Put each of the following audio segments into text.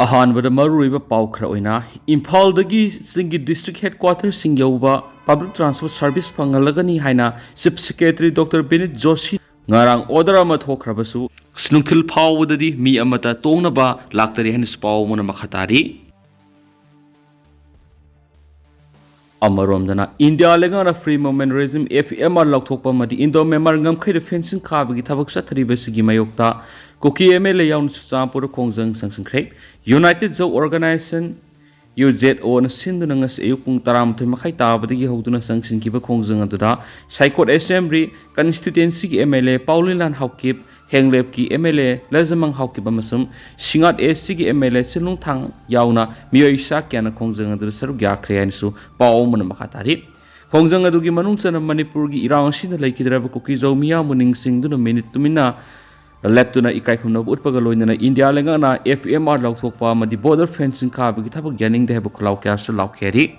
अहानबदा मरुइबा पाउ खरा ओइना इम्फालदगी सिंगी डिस्ट्रिक्ट हेडक्वार्टर सिंग यौबा पब्लिक ट्रांसपोर्ट सर्विस फंगलगनी हाइना chief secretary doctor Vineet Joshi ngarang order ama thokrabasu snungthil phawdadi mi amata tongnaba laktari hanis paw mona makhatari amaromdana india lengana free movement regime fmr lokthokpa madi indo member ngam khair fencing khabagi thabak sathari besigi mayokta kuki mla yaun champur khongjang sangsangkhre united zo organization UZO na sinduna nga sa iyong kung taramatoy makay tabadagi hawdo na sangsing kiba khongjang aduda Saikot Assembly Constituency ki MLA Paulilan Hawkip Henglep ki MLA Lazamang Hawkip amasum Singat SC ki MLA Silung Thang Yauna Miyo Isa kya na khongjang aduda sarug yakriyan su pao mo na makatari khongjang adugi manungsa na Manipur ki irang sina laikidraba kukizaw miya muning singdo na minute tumina Leptuna ikai khumna utpagaloina India lengana FMR laukthokpa madi border fencing khabagi thabak yaning de hebo khlau kya su laukheri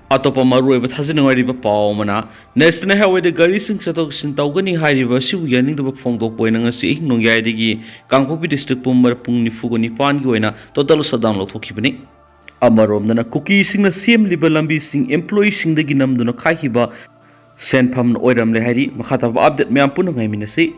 atopa maruiba thasinngari ba pawmana national highway de gari sing satok sin tawgani hairiba siu yaning de phongdok poina ngasi nongyai digi kangpopi district pumbar pungni fugoni pan gi oina total shutdown laukthokibani amarom na kuki singna sem liba lambi sing employee sing dagi namduna khaihiba senpham oiramle hairi makhata update myam pun ngai minasi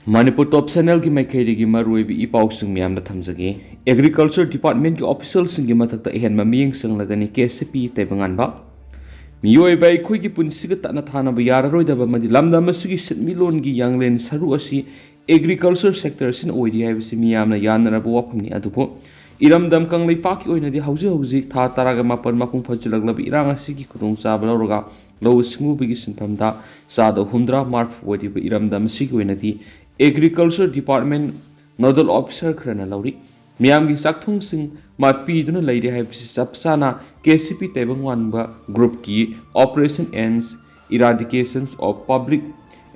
Manipur top channel ki maikhairi gi maruibi ipau sing myam na thamjagi agriculture department ki official sing gi mathak ta hen ma miyeng sang lagani KCP tebangan ba miyoi bai khoi gi punsi ga tana thana ba yara roi da ba madi lamda masigi sitmi lon gi yanglen saru asi agriculture sector sin oidi hai bisi miyam na yanara ba wapni adupo iramdam kanglei paki oina di hauji tha taraga mapan makung phajilagla bi irang asi gi khudong cha ba loroga lo singu bi gi sinpamda sada humdra mark oidi ba iramdam sigi oina di Agriculture Department Nodal Officer Krana Lauri Miamgi Sakthung Singh Matpi Duna Lady Habsi Sapsana KCP Tebangwanba Group Ki Operation Ends Eradications of Public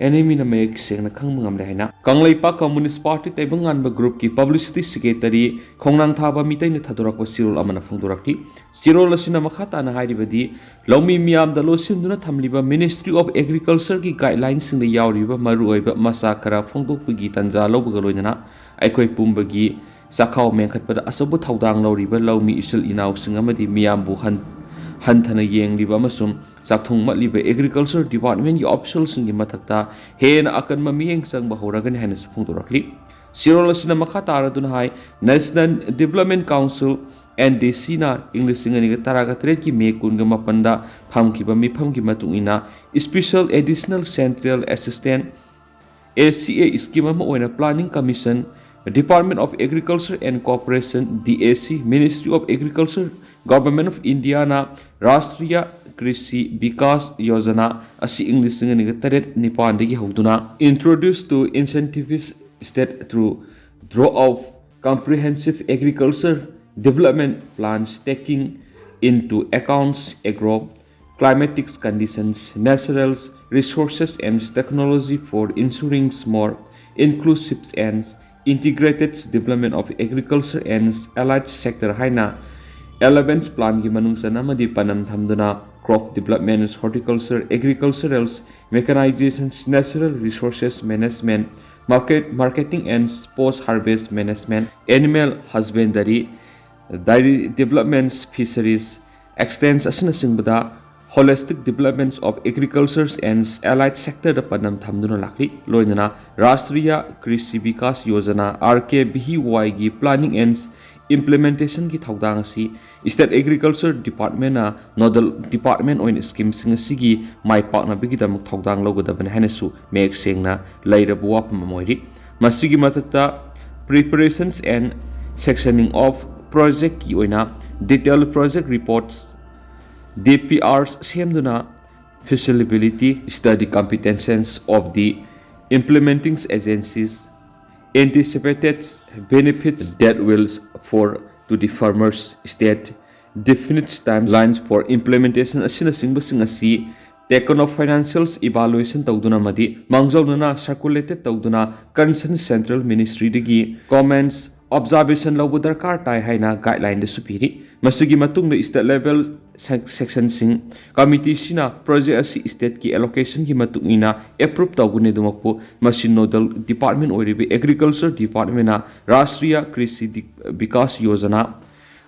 Enemy na mek seng na khangmangam lehna Kanglai pa Communist Party Tebangwanba Group Ki Publicity Secretary Khongjang thaba mitai na thadurak wa sirol amana phongdurakti sirol asina makhata na hairibadi Lomi miam dalo sinduna thamliba Ministry of Agriculture ki guidelines sing da yauriba maru oiba masakara phongdok pagi tanja lobga loinana aikoi pumbagi sakhaw mengkhatpada asabu thaudang loriba lomi isil inaw sing amadi miam bu hanthana yengliba masum sakthung matliba Agriculture Department ki official sing gi mathakta hen akan mamiyeng sang bahoragani haina phongdorakli sirol asina makhata aradun hai National Development Council NDC na English singani ga taraga thread ki me kun ga mapanda pham ki ba mi pham ki matung ina Special Additional Central Assistant ACA scheme ma oina Planning Commission Department of Agriculture and Cooperation DAC Ministry of Agriculture Government of India na Rashtriya Krishi Vikas Yojana asi English singani ga taret nipan degi hawduna introduced to incentivize state through draw of comprehensive agriculture development plans taking into accounts agro climatic conditions, natural resources and technology for ensuring more inclusive and integrated development of agriculture and allied sector haina 11th plan gi manungsa namadi panam thamduna crop development horticulture agricultural mechanizations natural resources management marketing and post harvest management animal husbandry dairy developments fisheries extends asina singbada holistic developments of agriculture and allied sector da panam thamduna lakli loinana Rashtriya Krishi Vikas Yojana RKBY gi planning and implementation ki thaudang si State Agriculture Department na nodal department oin scheme sing sigi mai pak na bigidam thaudang logodaban hanesu mek sengna lairabu wap mamoiri masigi matakta preparations and sectioning of project ki oina detailed project reports DPRs semduna feasibility study competencies of the implementing agencies anticipated benefits that will for to the farmers state definite timelines for implementation asina sing asi taken of financials evaluation tawduna madi mangjawna circulated tawduna concerned central ministry digi comments observation logo darkar tai haina guideline de supiri masigi matungda state level section sing committee sina project asi state ki allocation ki matungina approve tawgune dumakpo masi nodal department oiribi agriculture department na rashtriya krishi vikas yojana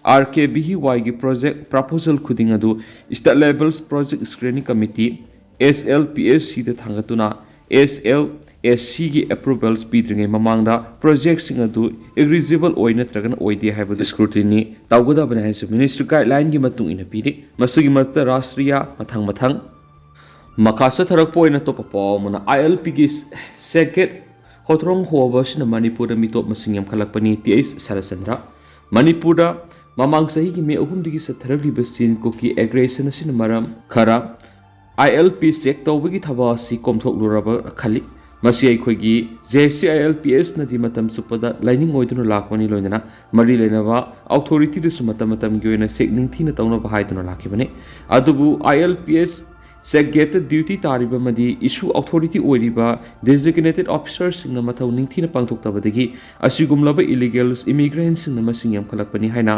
RKBY ki project proposal khuding adu state levels project screening committee SLPSC de thangatuna SLSC ki approvals pidringe mamangda project sing adu eligible oi natragan oide haibu scrutiny tawgoda bana hasu ministry guideline ki matung ina pidi masigi matta rashtriya mathang makasa tharak poina to papaw mona ILP ki second hotrong hoba sina manipur mitop masing yam khalakpani TS sarasandra manipur da mamang sahi ki me ahum digi satharagli basin ko ki aggression sin maram khara ILP check tawbagi thaba si komthok luraba khali masi ai khogi JCILPS na di matam supada lining oiduna lakmani loinana mari lenaba authority de sumata matam gyoina sekning thina tawna bahaiduna lakibane adubu ILPS segregated duty tariba madi issue authority oiriba designated officers singna mathau ningthina pangthoktabadagi asigumlaba illegals immigrants singna masing yam khalakpani haina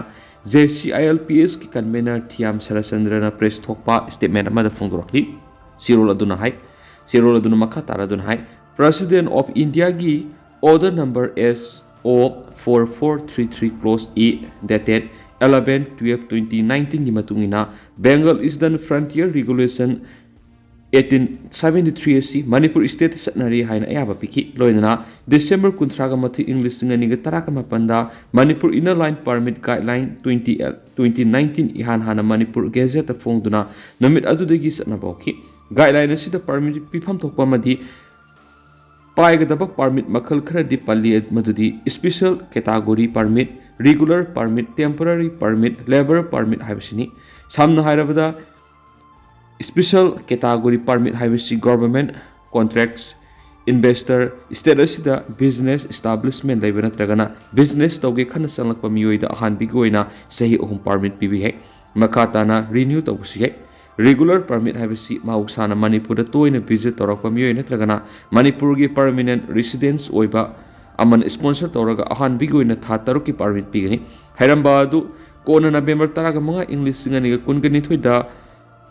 JCILPS ki convener Thiam Sarachandra press thokpa statement amada phongdorakli sirol aduna makha taradun hai President of India gi order number SO4433 clause E dated 11/12/2019 gi matungina Bengal Eastern Frontier Regulation 1873 asi Manipur State satnari haina ayaba piki loinana December kuntraga mathi English ngani ga taraka mapanda Manipur Inner Line Permit Guideline 2019 ihan hana Manipur Gazette phongduna namit adudagi satna boki guideline asida permit pifam thokpa madi paigadaba permit makhal khara di palli madudi special category permit regular permit temporary permit labor permit haibasini samna hairabada special category permit haibasi government contracts investor state asida business establishment leibana tragana business tawge khana sanglakpa miyoida ahan bigoina sahi ohum permit pibi hai makatana renew tawbusi hai regular permit haibasi mausana manipur da toina visit torakpa miyoina tragana manipur gi permanent residence oiba aman sponsor toraga ahan bigoina tha taruki permit pigani hairamba adu kona November taraga manga English singani ga kungani thoida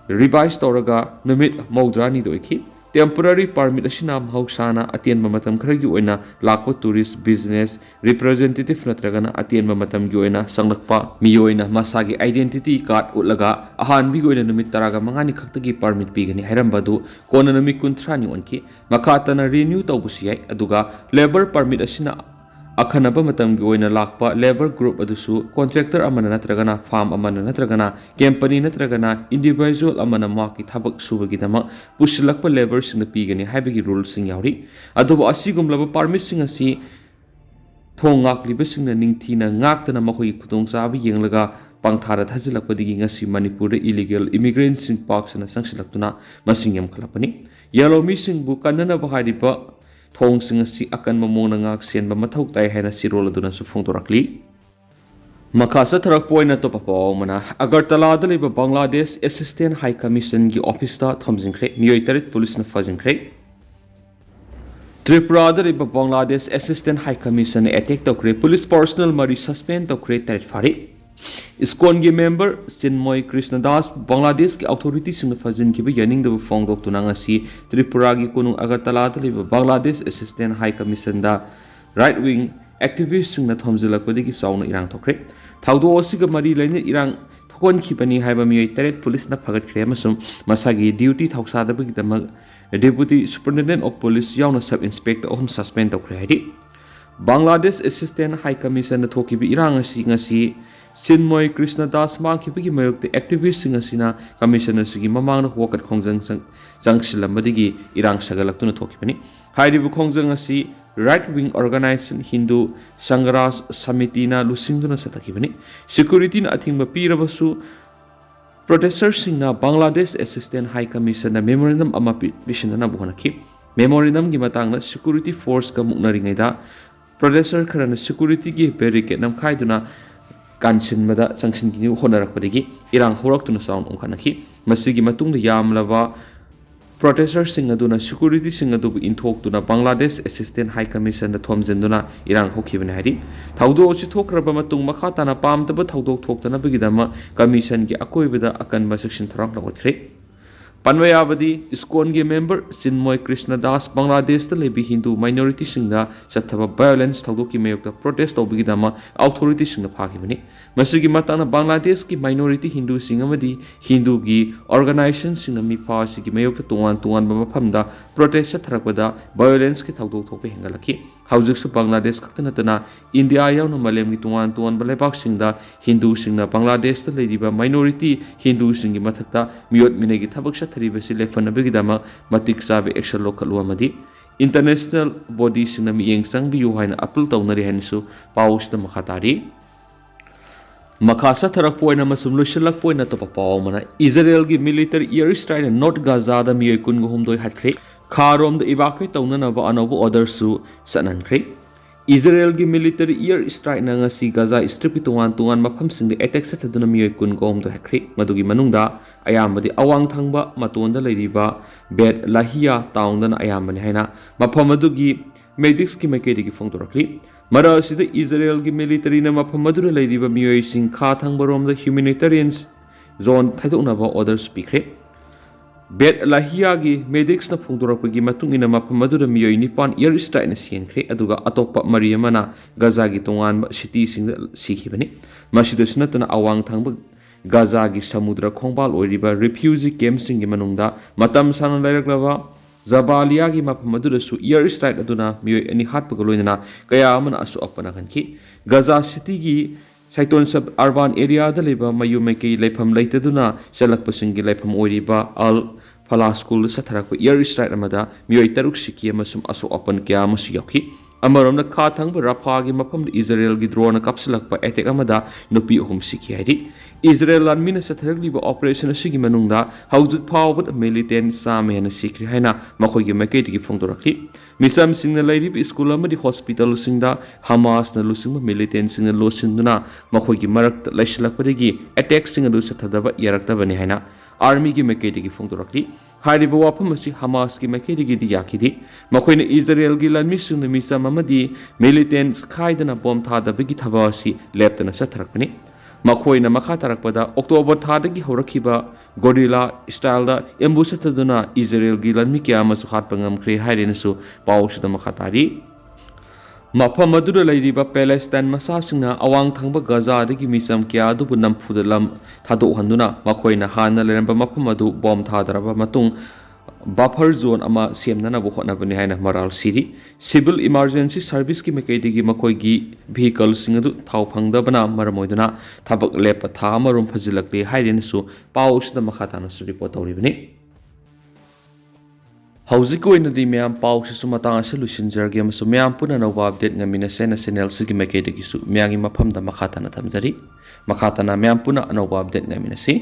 revise toraga numit maudrani doiki temporary permit asina mausana atienba matam kharagi oina lakpa tourist business representative natragana atienba matam gi oina sanglakpa miyoina masagi identity card ulaga ahan bi goina numit taraga mangani khaktagi permit pigani hairambadu kona numit kuntrani onki makatana renew tawbusi aduga labor permit asina akhanaba matam gi oina lakpa labor group adusu contractor amana natragana farm amana natragana company natragana individual amana maki thabak subagi dama pusilakpa labor sing pigani haibagi rules sing yauri adubu asigumlaba permit sing asi thongak libasing ningthina ngaktana makhoi khutong chabi yenglaga pangthara thajilakpadigi ngasi Manipur illegal immigrants sing parks na sangsilaktuna masing yam khalapani yellow missing bu kanana baharipa thong sing asi akan mamona ngak senba mathau tai haina sirol aduna su phongdorakli makasa tharak poina to papaw mana Agartala da leba Bangladesh Assistant High Commission gi office ta thomjingkhre miyoi tarit police na fajingkhre Tripura da leba Bangladesh Assistant High Commission attack tokre police personnel mari suspend tokre tarit fari ISKCON gi member Sinmoy Krishnadas Bangladesh ki authority sing fajin ki yaning da fong dok tunang asi Tripura gi kunung Agartala da leba Bangladesh Assistant High Commission da right wing activist sing na thomjilakpadi ki sauna irang thokre thaudo osiga mari laine irang thokon khipani haiba miyoi taret police na phagat khre amasum masagi duty thausa da bagi damak deputy superintendent of police yauna sub inspector ohum suspend tokre haidi Bangladesh Assistant High Commission na thoki bi irang asi ngasi Sinmoy Krishnadas mangkhipagi mayokte activist sing asina commission asigi mamangna hokat Khongjang jangsilambadigi irang sagalaktuna thokipani hairibu Khongjang asi right wing organization Hindu Sangras Samitina lusingduna satakibani security na athingba pirabasu protesters singna Bangladesh Assistant High Commission na memorandum ama bishinana buhanaki memorandum gi matangna security force ka muknaringaida protester kharana security gi barricade nam khaiduna kansin mada changsin gi honarakpadigi irang horaktuna sound ongkhanaki masigi matungda yamlaba protestersing aduna security sing adu inthok Bangladesh Assistant High Commission da thomjenduna irang hokhibane hari thaudo chi thokraba matung makha tana pamtaba thaudok thoktana bigidama commission gi akoibada akanba section tharang lawatkhre Panwayabadi ISKCON gi member Sinmoy Krishna Das Bangladesh da lebi Hindu minority singda chathaba violence thaudoki mayokta protest tawbigidama authority singna phagibani masigi matana Bangladesh ki minority Hindu singamadi Hindu gi organization singna mi phasi gi mayokta tungan mafamda protest chathrakbada violence ki thaudok thokpe hengalaki Haujiksu Bangladesh kaktanatana India yauna malem gi tungan balebak singda Hindu singna Bangladesh da leidiba minority Hindu singi mathakta miyot minegi thabak tharibasi lefanabigidama matik sabe action local wamadi international body singna miyeng sangbiyu haina appeal tawnari hansu pawsta makhatari Makasa tharak poina masum lushilak poina to papaw mana Israel gi military airstrike in North Gaza da miyoi kun go humdoi hatkre kharom da evacuate tawnana ba anobu orders su sanankre Israel gi military airstrike na ngasi Gaza strip tungan mafam sing attack sataduna miyoi kun go humdoi hakre madugi manungda ayamadi awang thangba matonda leiriba Bet Lahia town dan ayamani haina mafam adugi medics ki makedi gi phongdorakli Mara sida Israel gi military na mapamadura leiriba miyoi sing kha thangbarom da humanitarian zone thaidokna ba orders pikre Bet Lahia gi medics na phongdorakpagi matungina mapamadura miyoi nipan airstrike na sienkre aduga atokpa mariamana Gaza gi tongan city sing sikhibani masida sinatana awang thangba Gaza gi samudra khongbal oiriba refugee camp sing gi manungda matam sana lairaklaba Zabalia gi mapamadura su airstrike aduna miyoi ani hatpaga loinana kaya amana asu apana kanki Gaza city gi Saiton sub urban area da leba mayu mekei lepham leitaduna salakpa singi lepham oiriba al Phala school satharakpa airstrike amada miyoi taruk siki amasum asu apan kya amasu yakhi amaramna kha thangba Rafah gi mafam Israel gi drone kapsilakpa attack amada nupi ahum siki haidi Israel lanmina satharakliba operation asigi manungda haujuk phawbut militant samena sikri haina makhoi gi makei gi phongdorakli misam singna lairib school amadi hospital singda Hamas na lusingba militant singna losinduna makhoi gi marak laisilakpadagi attack singa du sathadaba yaraktabani haina army gi makei gi phongdorakli hairiba wafam asi Hamas gi makei gi yakhidi makhoina Israel gi lanmi singna misam amadi militants khaidana bomb thadabagi thaba asi leptana satharakpani Makhoina makha tarakpada October thadagi horakhiba gorilla style da ambush taduna Israel gi lanmi kya masu khat pangam khre hairenasu pawsida makha tari Mafam adura lairiba Palestine masa singna awang thangba Gaza dagi misam kya adu Namphu da lam thado handuna makhoina hana leramba mafam adu bomb thadaraba matung buffer zone ama semnana bo hotnabani haina maral siri civil emergency service ki mekaidigi makoi gi vehicle singadu thau phangdabana maramoiduna thabak lepa tha amarum phajilakpe hairen su paus da makhatana su report tawribani hauzik oina di myam paus su matang solution jarge am su myam puna no update ngamina se national sigi mekaidigi su myangi mafam da makhatana thamjari makhatana myam puna no update ngamina si